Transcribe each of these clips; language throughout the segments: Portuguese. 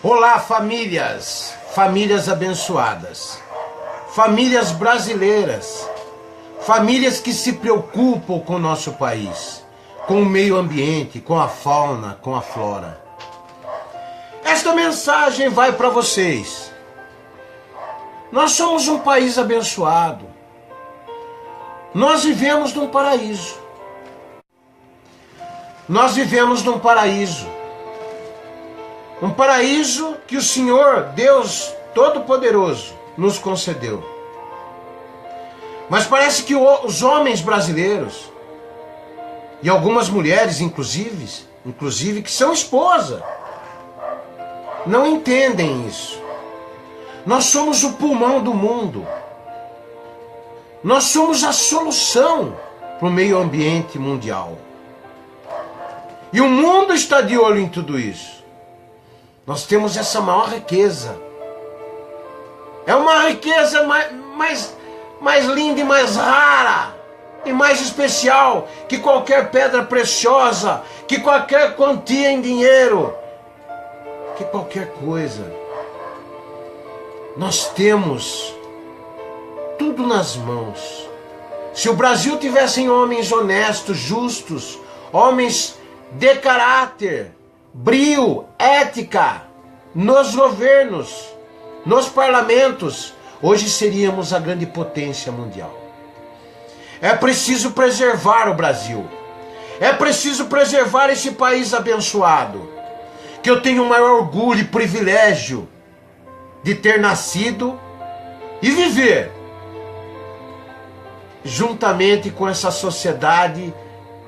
Olá, famílias, famílias abençoadas, famílias brasileiras, famílias que se preocupam com o nosso país, com o meio ambiente, com a fauna, com a flora. Esta mensagem vai para vocês. Nós somos um país abençoado. Nós vivemos num paraíso. Nós vivemos num paraíso. Um paraíso que o Senhor, Deus Todo-Poderoso, nos concedeu. Mas parece que os homens brasileiros, e algumas mulheres inclusive que são esposa, não entendem isso. Nós somos o pulmão do mundo. Nós somos a solução para o meio ambiente mundial. E o mundo está de olho em tudo isso. Nós temos essa maior riqueza. É uma riqueza mais linda e mais rara e mais especial que qualquer pedra preciosa, que qualquer quantia em dinheiro, que qualquer coisa. Nós temos tudo nas mãos. Se o Brasil tivesse homens honestos, justos, homens de caráter, brio, ética, nos governos, nos parlamentos, hoje seríamos a grande potência mundial. É preciso preservar o Brasil. É preciso preservar esse país abençoado, que eu tenho o maior orgulho e privilégio de ter nascido e viver juntamente com essa sociedade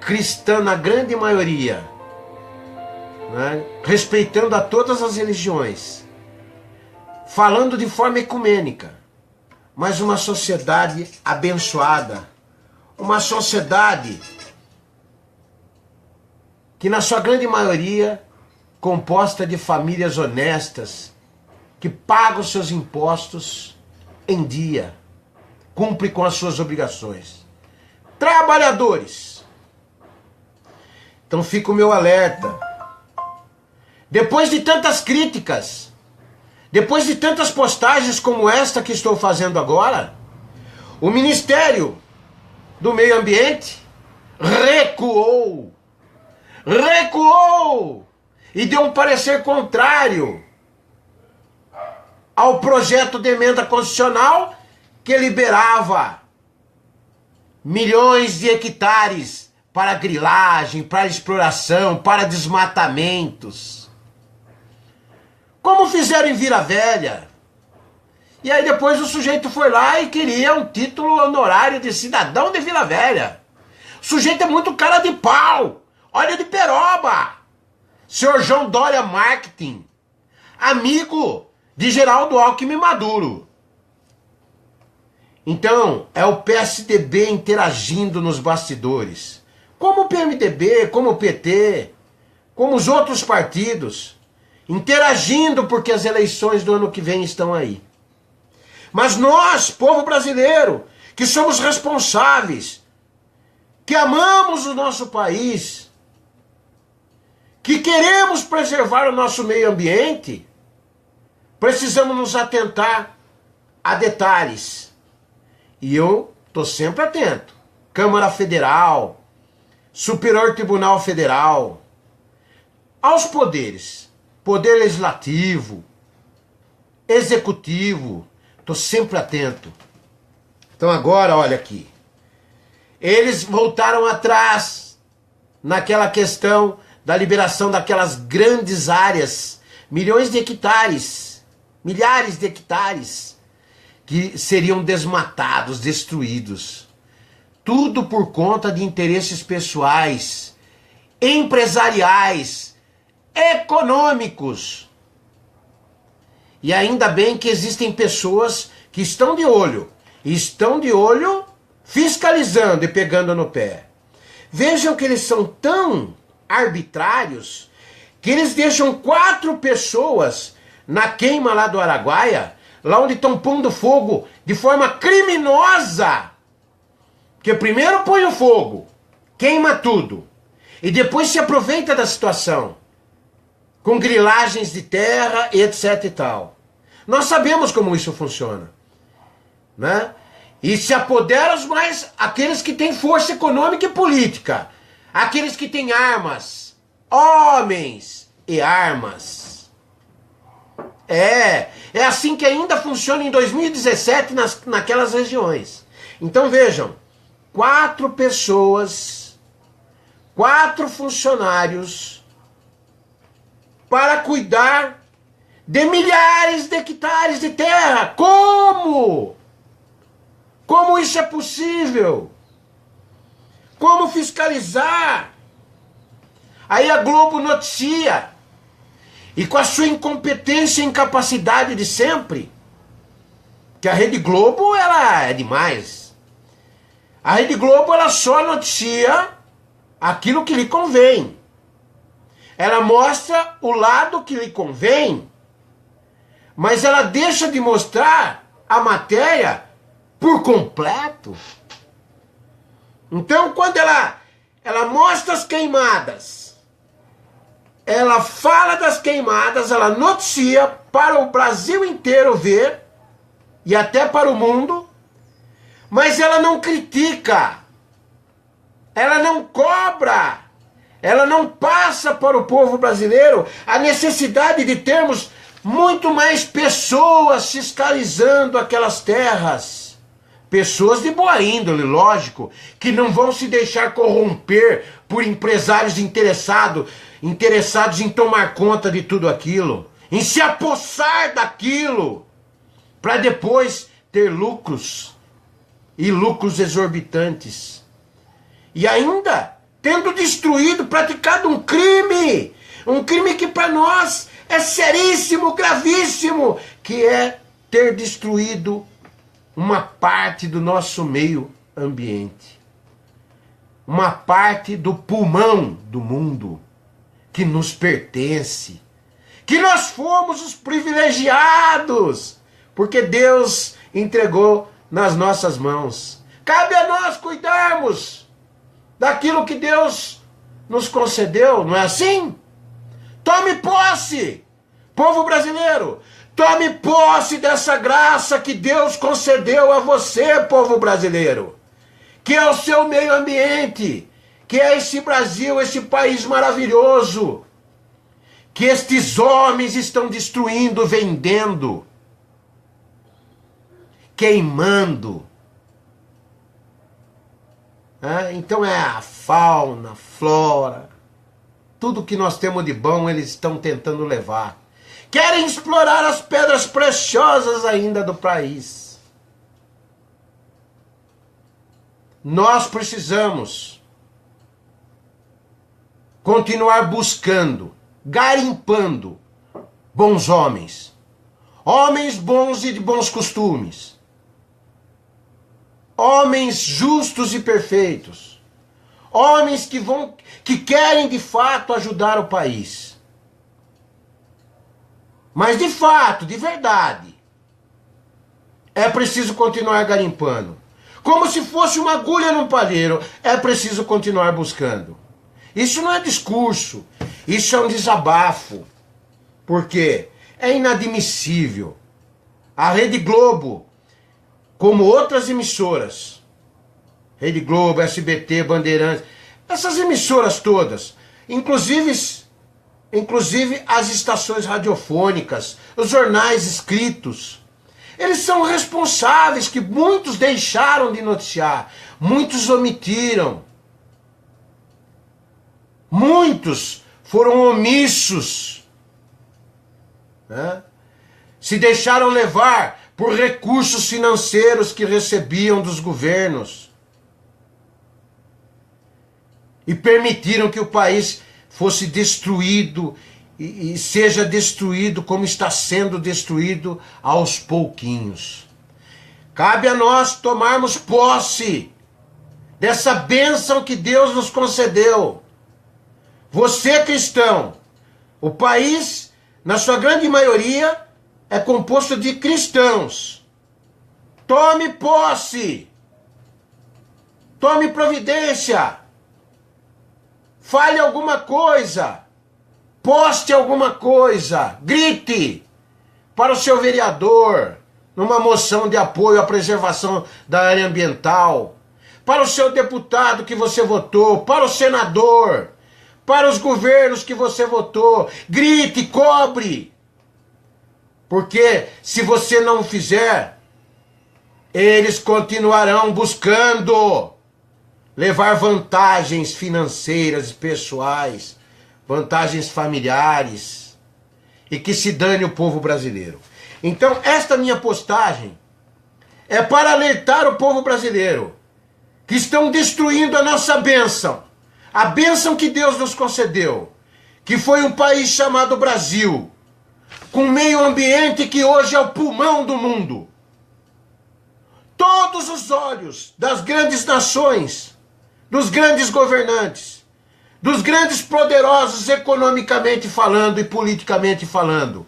cristã na grande maioria, né? Respeitando a todas as religiões, falando de forma ecumênica, mas uma sociedade abençoada, uma sociedade que na sua grande maioria composta de famílias honestas, que pagam seus impostos em dia, cumpre com as suas obrigações. Trabalhadores. Então fica o meu alerta. Depois de tantas críticas, depois de tantas postagens como esta que estou fazendo agora, o Ministério do Meio Ambiente recuou e deu um parecer contrário ao projeto de emenda constitucional que liberava milhões de hectares para grilagem, para exploração, para desmatamentos. Como fizeram em Vila Velha. E aí depois o sujeito foi lá e queria um título honorário de cidadão de Vila Velha. O sujeito é muito cara de pau. Olha de peroba. Senhor João Dória Marketing. Amigo de Geraldo Alckmin Maduro. Então, é o PSDB interagindo nos bastidores. Como o PMDB, como o PT, como os outros partidos, interagindo porque as eleições do ano que vem estão aí. Mas nós, povo brasileiro, que somos responsáveis, que amamos o nosso país, que queremos preservar o nosso meio ambiente, precisamos nos atentar a detalhes. E eu estou sempre atento. Câmara Federal, Superior Tribunal Federal, aos poderes, Poder Legislativo, Executivo, estou sempre atento. Então agora, olha aqui, eles voltaram atrás naquela questão da liberação daquelas grandes áreas, milhões de hectares, milhares de hectares, que seriam desmatados, destruídos. Tudo por conta de interesses pessoais, empresariais, econômicos. E ainda bem que existem pessoas que estão de olho fiscalizando e pegando no pé. Vejam que eles são tão arbitrários que eles deixam 4 pessoas na queima lá do Araguaia, lá onde estão pondo fogo de forma criminosa. Porque primeiro põe o fogo, queima tudo, e depois se aproveita da situação. com grilagens de terra, etc e tal. Nós sabemos como isso funciona, né? E se apoderam mais aqueles que têm força econômica e política, aqueles que têm armas, homens e armas. É assim que ainda funciona em 2017 naquelas regiões. Então vejam, 4 pessoas, 4 funcionários para cuidar de milhares de hectares de terra. Como? Como isso é possível? Como fiscalizar? Aí a Globo noticia, e com a sua incompetência e incapacidade de sempre, que a Rede Globo, ela é demais. A Rede Globo, ela só noticia aquilo que lhe convém. Ela mostra o lado que lhe convém, mas ela deixa de mostrar a matéria por completo. Então, quando ela mostra as queimadas, ela fala das queimadas, ela noticia para o Brasil inteiro ver, e até para o mundo, mas ela não critica, ela não cobra, ela não passa para o povo brasileiro a necessidade de termos muito mais pessoas fiscalizando aquelas terras. Pessoas de boa índole, lógico, que não vão se deixar corromper por empresários interessados em tomar conta de tudo aquilo, em se apossar daquilo, para depois ter lucros, e lucros exorbitantes. E ainda tendo destruído, praticado um crime que para nós é seríssimo, gravíssimo, que é ter destruído uma parte do nosso meio ambiente, uma parte do pulmão do mundo que nos pertence, que nós fomos os privilegiados, porque Deus entregou nas nossas mãos. Cabe a nós cuidarmos daquilo que Deus nos concedeu, não é assim? Tome posse, povo brasileiro. Tome posse dessa graça que Deus concedeu a você, povo brasileiro, que é o seu meio ambiente, que é esse Brasil, esse país maravilhoso, que estes homens estão destruindo, vendendo, queimando. Então é a fauna, flora, tudo que nós temos de bom eles estão tentando levar. Querem explorar as pedras preciosas ainda do país. Nós precisamos continuar buscando, garimpando bons homens. Homens bons e de bons costumes. Homens justos e perfeitos. Homens que querem de fato ajudar o país. Mas de fato, de verdade, é preciso continuar garimpando. Como se fosse uma agulha num palheiro, é preciso continuar buscando. Isso não é discurso, isso é um desabafo. Por quê? É inadmissível. A Rede Globo, como outras emissoras, Rede Globo, SBT, Bandeirantes, essas emissoras todas, inclusive as estações radiofônicas, os jornais escritos, eles são responsáveis, que muitos deixaram de noticiar, muitos omitiram, muitos foram omissos, né? Se deixaram levar por recursos financeiros que recebiam dos governos e permitiram que o país fosse destruído e seja destruído como está sendo destruído aos pouquinhos. Cabe a nós tomarmos posse dessa bênção que Deus nos concedeu. Você, cristão, o país, na sua grande maioria, é composto de cristãos. Tome posse. Tome providência. Fale alguma coisa. Poste alguma coisa, grite para o seu vereador, numa moção de apoio à preservação da área ambiental, para o seu deputado que você votou, para o senador, para os governos que você votou. Grite, cobre. Porque se você não fizer, eles continuarão buscando levar vantagens financeiras e pessoais, vantagens familiares, e que se dane o povo brasileiro. Então, esta minha postagem é para alertar o povo brasileiro que estão destruindo a nossa bênção, a bênção que Deus nos concedeu, que foi um país chamado Brasil, com meio ambiente que hoje é o pulmão do mundo. Todos os olhos das grandes nações, dos grandes governantes, dos grandes poderosos economicamente falando e politicamente falando,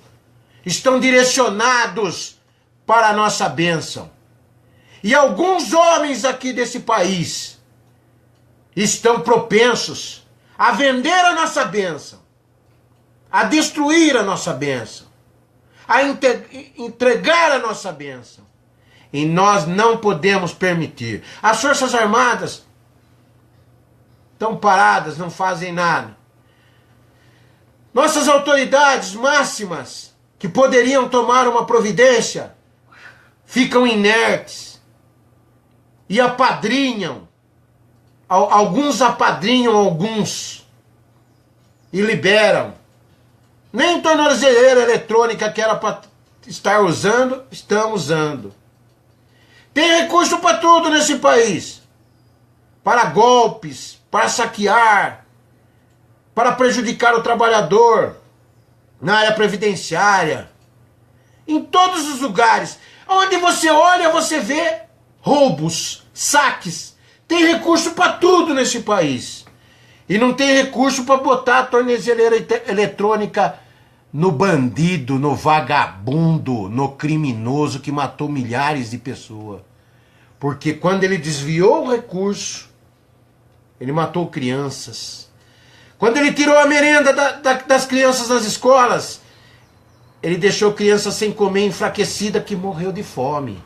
estão direcionados para a nossa bênção. E alguns homens aqui desse país estão propensos a vender a nossa bênção, a destruir a nossa bênção, a entregar a nossa bênção. E nós não podemos permitir. As Forças Armadas estão paradas, não fazem nada. Nossas autoridades máximas, que poderiam tomar uma providência, ficam inertes e apadrinham. Alguns apadrinham alguns e liberam. Nem tornozeleira eletrônica que era para estar usando, estão usando. Tem recurso para tudo nesse país. Para golpes, para saquear, para prejudicar o trabalhador, na área previdenciária, em todos os lugares. Onde você olha, você vê roubos, saques. Tem recurso para tudo nesse país. E não tem recurso para botar a tornozeleira eletrônica no bandido, no vagabundo, no criminoso que matou milhares de pessoas. Porque quando ele desviou o recurso, ele matou crianças. Quando ele tirou a merenda das crianças nas escolas, ele deixou crianças sem comer, enfraquecida, que morreu de fome.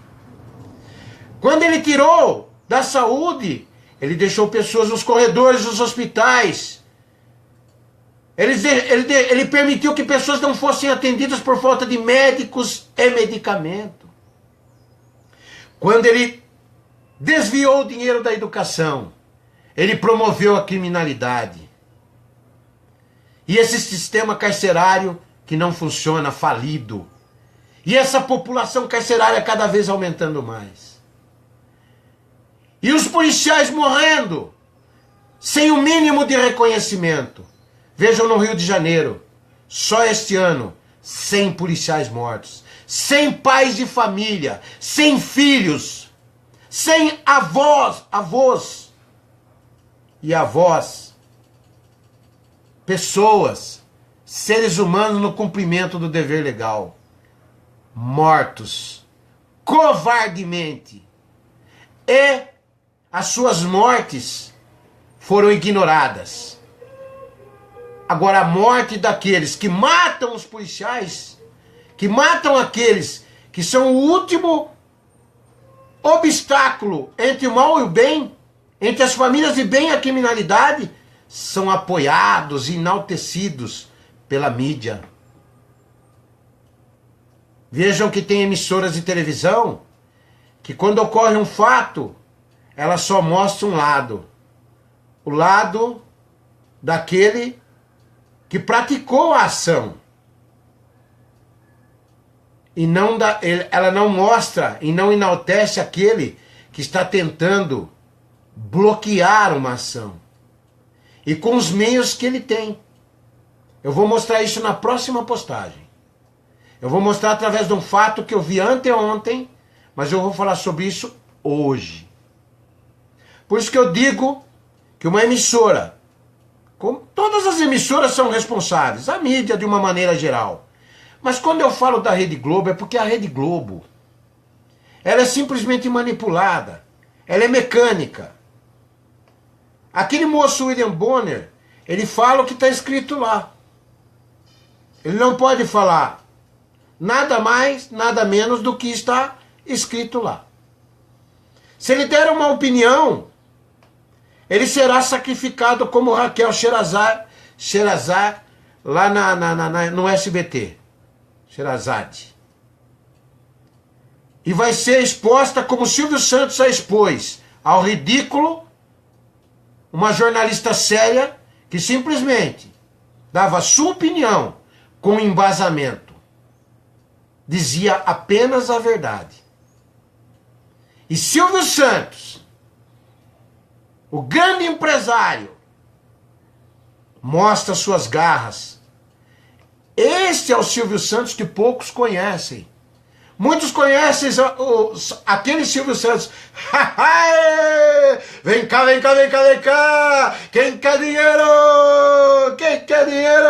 Quando ele tirou da saúde, ele deixou pessoas nos corredores dos hospitais. Ele permitiu que pessoas não fossem atendidas por falta de médicos e medicamento. Quando ele desviou o dinheiro da educação, ele promoveu a criminalidade. E esse sistema carcerário que não funciona, falido. E essa população carcerária cada vez aumentando mais. E os policiais morrendo, sem o mínimo de reconhecimento. Vejam no Rio de Janeiro, só este ano, 100 policiais mortos. 100 pais de família, 100 filhos, 100 avós e avós. Pessoas, seres humanos no cumprimento do dever legal, mortos covardemente, e as suas mortes foram ignoradas. Agora, a morte daqueles que matam os policiais, que matam aqueles que são o último obstáculo entre o mal e o bem, entre as famílias de bem e a criminalidade, são apoiados e enaltecidos pela mídia. Vejam que tem emissoras de televisão que quando ocorre um fato, elas só mostram um lado. O lado daquele que praticou a ação. E ela não mostra e não enaltece aquele que está tentando bloquear uma ação. E com os meios que ele tem. Eu vou mostrar isso na próxima postagem. Eu vou mostrar através de um fato que eu vi anteontem, mas eu vou falar sobre isso hoje. Por isso que eu digo que uma emissora, como todas as emissoras são responsáveis, a mídia de uma maneira geral. Mas quando eu falo da Rede Globo, é porque a Rede Globo, ela é simplesmente manipulada, ela é mecânica. Aquele moço William Bonner, ele fala o que está escrito lá. Ele não pode falar nada mais, nada menos do que está escrito lá. Se ele der uma opinião, ele será sacrificado como Raquel Sherazade lá no SBT. Sherazade. E vai ser exposta como Silvio Santos a expôs ao ridículo uma jornalista séria que simplesmente dava sua opinião com embasamento. Dizia apenas a verdade. E Silvio Santos, o grande empresário, mostra suas garras. Este é o Silvio Santos que poucos conhecem. Muitos conhecem aquele Silvio Santos. Vem cá, vem cá, vem cá, vem cá. Quem quer dinheiro? Quem quer dinheiro?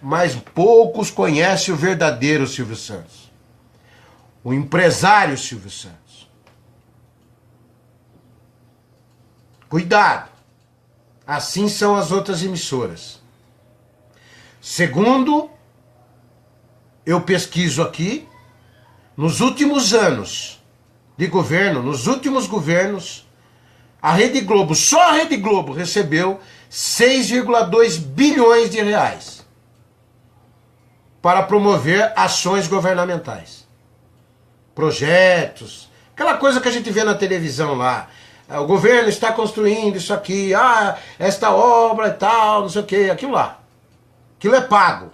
Mas poucos conhecem o verdadeiro Silvio Santos. O empresário Silvio Santos. Cuidado. Assim são as outras emissoras. Segundo, eu pesquiso aqui, nos últimos anos de governo, nos últimos governos, a Rede Globo, só a Rede Globo recebeu 6,2 bilhões de reais para promover ações governamentais. Projetos, aquela coisa que a gente vê na televisão lá. O governo está construindo isso aqui, esta obra e tal, não sei o que, aquilo lá. Aquilo é pago.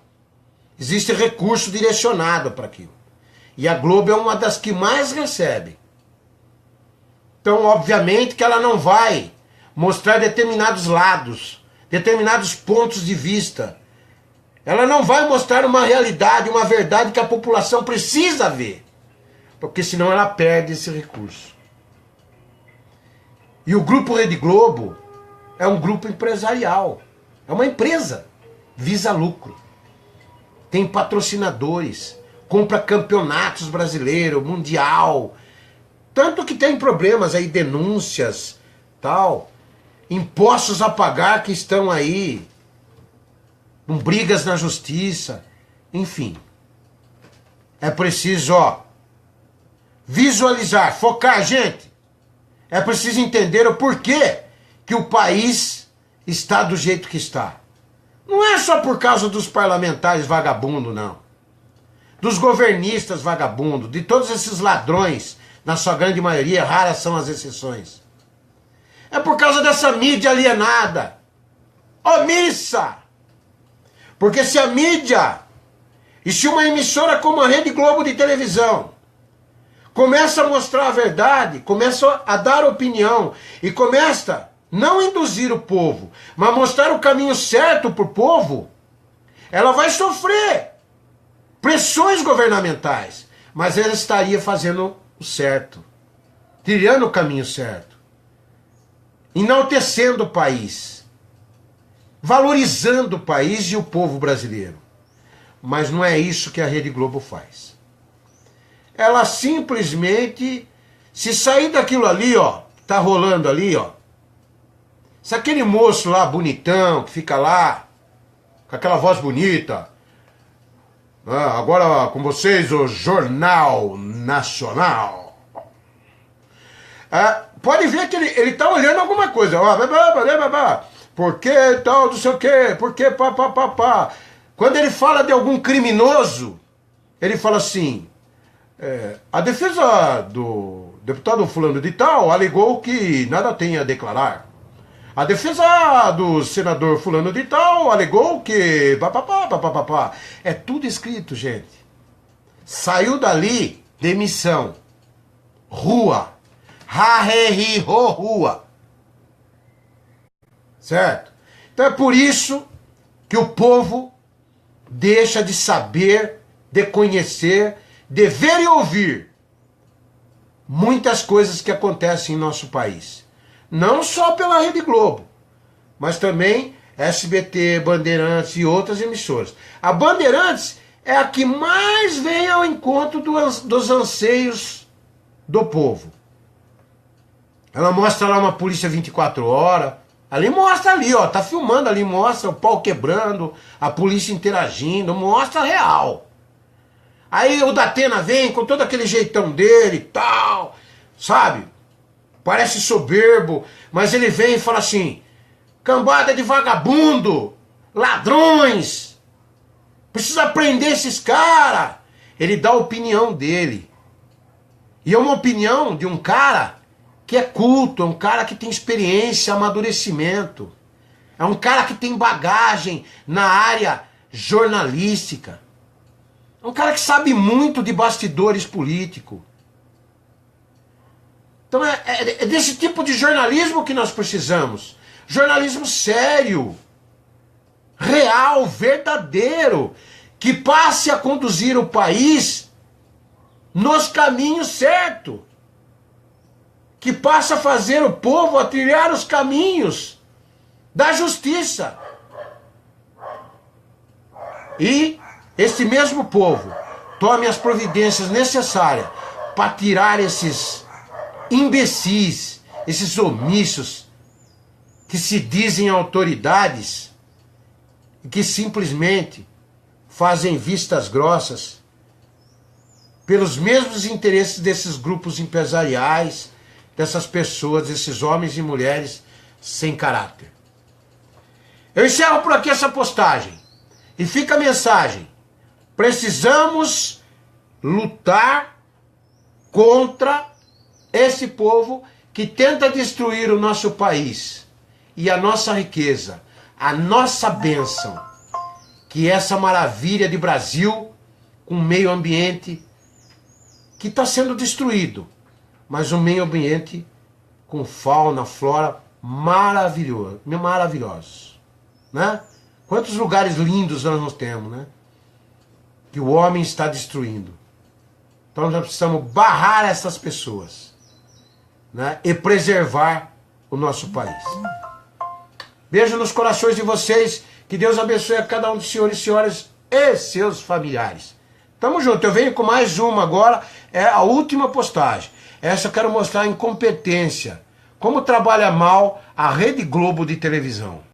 Existe recurso direcionado para aquilo. E a Globo é uma das que mais recebe. Então, obviamente que ela não vai mostrar determinados lados, determinados pontos de vista. Ela não vai mostrar uma realidade, uma verdade que a população precisa ver. Porque senão ela perde esse recurso. E o Grupo Rede Globo é um grupo empresarial. É uma empresa. Visa lucro. Tem patrocinadores. Compra campeonatos brasileiros, mundial. Tanto que tem problemas aí, denúncias, tal. Impostos a pagar que estão aí. Com brigas na justiça. Enfim. É preciso, visualizar, focar, gente. É preciso entender o porquê que o país está do jeito que está. Não é só por causa dos parlamentares vagabundos, não. Dos governistas vagabundos, de todos esses ladrões, na sua grande maioria, raras são as exceções. É por causa dessa mídia alienada, omissa. Porque se a mídia, e se uma emissora como a Rede Globo de televisão, começa a mostrar a verdade, começa a dar opinião, e começa não induzir o povo, mas mostrar o caminho certo para o povo, ela vai sofrer pressões governamentais, mas ela estaria fazendo o certo, trilhando o caminho certo, enaltecendo o país, valorizando o país e o povo brasileiro. Mas não é isso que a Rede Globo faz. Ela simplesmente, se sair daquilo ali, tá rolando ali, se aquele moço lá, bonitão, que fica lá, com aquela voz bonita, agora com vocês o Jornal Nacional, pode ver que ele tá olhando alguma coisa, por que tal, não sei o que, por que pá. Quando ele fala de algum criminoso, ele fala assim, a defesa do deputado fulano de tal alegou que nada tem a declarar. A defesa do senador fulano de tal alegou que... É tudo escrito, gente. Saiu dali, demissão. Rua. Rua. Certo? Então é por isso que o povo deixa de saber, de conhecer, de ver e ouvir muitas coisas que acontecem em nosso país. Não só pela Rede Globo, mas também SBT, Bandeirantes e outras emissoras. A Bandeirantes é a que mais vem ao encontro dos anseios do povo. Ela mostra lá uma polícia 24 horas, Ali mostra ali, ó, tá filmando ali, mostra o pau quebrando, a polícia interagindo, mostra real. Aí o Datena vem com todo aquele jeitão dele e tal, sabe? Parece soberbo, mas ele vem e fala assim: cambada de vagabundo, ladrões, precisa prender esses caras. Ele dá a opinião dele. E é uma opinião de um cara que é culto, é um cara que tem experiência, amadurecimento. É um cara que tem bagagem na área jornalística. É um cara que sabe muito de bastidores políticos. Então é desse tipo de jornalismo que nós precisamos. Jornalismo sério, real, verdadeiro, que passe a conduzir o país nos caminhos certos. Que passe a fazer o povo a trilhar os caminhos da justiça. E esse mesmo povo tome as providências necessárias para tirar esses imbecis, esses omissos que se dizem autoridades e que simplesmente fazem vistas grossas pelos mesmos interesses desses grupos empresariais, dessas pessoas, desses homens e mulheres sem caráter. Eu encerro por aqui essa postagem e fica a mensagem: precisamos lutar contra esse povo que tenta destruir o nosso país e a nossa riqueza, a nossa bênção, que é essa maravilha de Brasil com meio ambiente que está sendo destruído, mas um meio ambiente com fauna, flora maravilhosos, né? Quantos lugares lindos nós não temos, né? Que o homem está destruindo. Então nós precisamos barrar essas pessoas, né? E preservar o nosso país. Beijo nos corações de vocês. Que Deus abençoe a cada um dos senhores e senhoras e seus familiares. Tamo junto. Eu venho com mais uma agora. É a última postagem. Essa eu quero mostrar a incompetência. Como trabalha mal a Rede Globo de televisão.